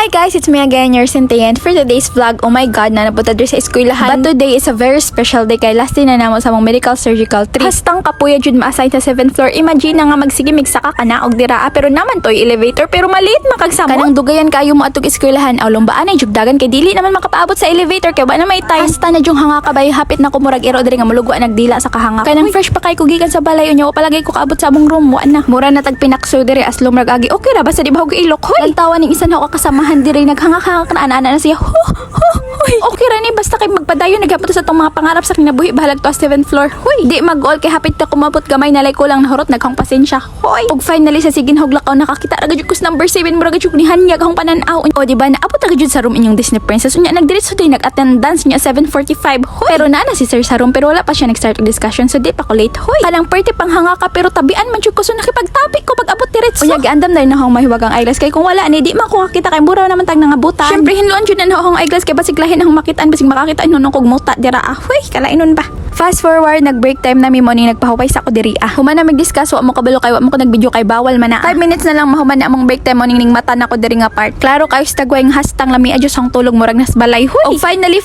Hi guys, it's me again, your Cynthia, and for today's vlog, oh my god, na napunta dito sa eskwelahan. But today is a very special day kay last day na namo sa mong medical surgical 3. Hastang kapuya jud ma-assign sa 7th floor. Imagine na nga magsigimig sa kakana og diraa pero naman toy elevator pero maliit makagsamo. Kanang dugayan kayo mo atog eskwelahan aw lombaan ay jugdagan kay dili naman makapaabot sa elevator kay ba na may time. Hasta na jung hanga kabay hapit na ko murag iro diri nga mulugwa nagdila sa kahanga. Kanang fresh pa kay ko gikan sa balay unya palagay ko kaabot sa among room wa na. Mura na tag pinakso diri as lumrag agi. Okay ra basta di ba og ilok hoy. Lantawa ning isa na ako kasamahan diri naghanga-hanga kan ana na siya. Okay ra ni basta kay magpadayon naghapon sa tong mga pangarap sa kinabuhi bahalag to 7th floor. Hoy, di mag-all kay hapit ta kumabot gamay nalay ko lang nahurot naghang pasensya. Hoy, ug finally sa sigin hoglakaw nakakita ra gud ko sa number 7 murag gud ni hanyag akong panan-aw. O di ba naabot ra gud sa room inyong Disney Princess unya nagdiretso din nag-attendance niya 7:45. Hoy, pero naa na si sir sa room pero wala pa siya nag-start og discussion so di pa ko late. Hoy, kanang perti pang hanga ka pero tabian man jud ko so nakipag-topic ko pag abot diretso. Unya giandam na akong mahiwagang eyeglass kay kung wala ni di man ko kakita kay mura naman tag nangabutan. Syempre hinluan jud na akong eyeglass kay basig lahin ang makitaan basig makakita inunong kog muta dira. Hoy, kalainon ba? Fast forward, nag-break time na mi mo ning nagpahuway sa ko diri. Human na mag-discuss wa mo kabalo kay wa mo ko nag-video kay bawal man na. 5 minutes na lang mahuman na among break time mo ning mata na ko diri nga part. Klaro kayo sa tagway nga hastang lami adyo sang tulog murag nas balay. Hoy, og finally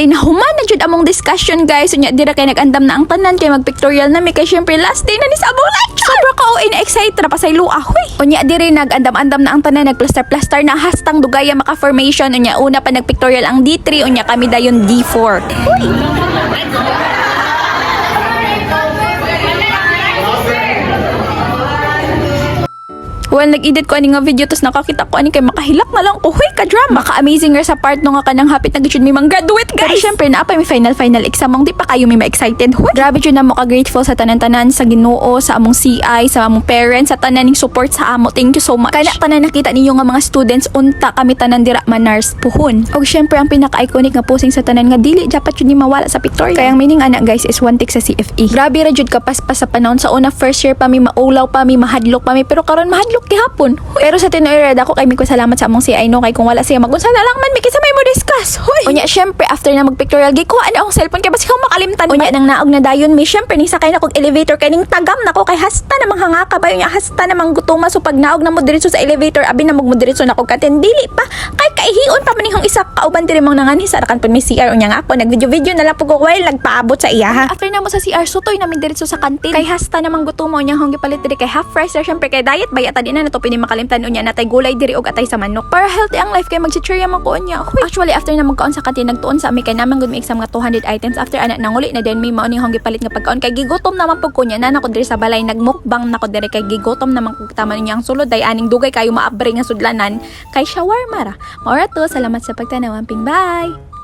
na human na jud among discussion guys. Unya dira kay nag-andam na ang tanan kay mag-pictorial na mi kay syempre last day na ni sa among lecture. Sobra ka excited ra pa sa ilua. Hoy, unya diri nag-andam-andam na ang tanan nag-plaster na hastang dugaya maka-formation. Unya una pa nag-pictorial ang D3 unya kami dayon D4. Hoy. Well, nag-edit ko ani nga video tapos nakakita ko ani kay makahilak na lang ko. Hoy, ka-drama. Maka-amazing ra sa part no nga kanang hapit na gud mi mang graduate guys. Pero syempre na pa mi final exam mong di pa kayo mi ma-excited. Hoy, grabe jud na mo ka-grateful sa tanan-tanan sa Ginoo, sa among CI, sa among parents, sa tanan ning support sa amo. Thank you so much. Kana tanan nakita ninyo nga mga students unta kami tanan dira manars puhon. Og syempre ang pinaka-iconic nga posing sa tanan nga dili dapat jud ni mawala sa pictorial. Kaya ang meaning ana guys is one take sa CFE. Grabe ra jud kapaspas sa panahon sa una first year pa mi maulaw pa mi mahadlok pa mi pero karon mahadlok gihapon. Pero sa tinuod ako kay mi ko salamat sa among CI no kay kung wala siya magunsa na lang man mi kisa may mo discuss. Hoy. Unya syempre after na mag-pictorial gi kuha na akong cellphone kay basi ko makalimtan. Unya nang naog na dayon mi syempre ni sakay na kog elevator kay ning tagam nako kay hasta namang hanga ka ba unya hasta namang gutuma so pag naog na mo diretso sa elevator abi na mo diretso na kog katen dili pa kay kaihion pa man isa kauban diri mang nangani sa kan pud mi CR unya nga ako nag-video na lang pug ko while nagpaabot sa iya ha. After na mo sa CR sutoy namin diretso sa kantin kay hasta namang gutuma unya hong gipalit diri kay half price syempre kay diet bayat di na nato pini makalimtan unya natay gulay diri og atay sa manok para healthy ang life kay magsi-cheerya man ko unya. Actually after na magkaon sa kantin nagtuon sa ami kay naman gud mi exam nga 200 items after ana nanguli na din may mao ning hong gipalit nga pagkaon kay gigutom naman pug kunya na nako diri sa balay nagmukbang nako diri kay gigutom naman kog tama niya ang sulod day aning dugay kayo maabre nga sudlanan kay shawarma ra. Maura to salamat sa pagtanaw amping bye.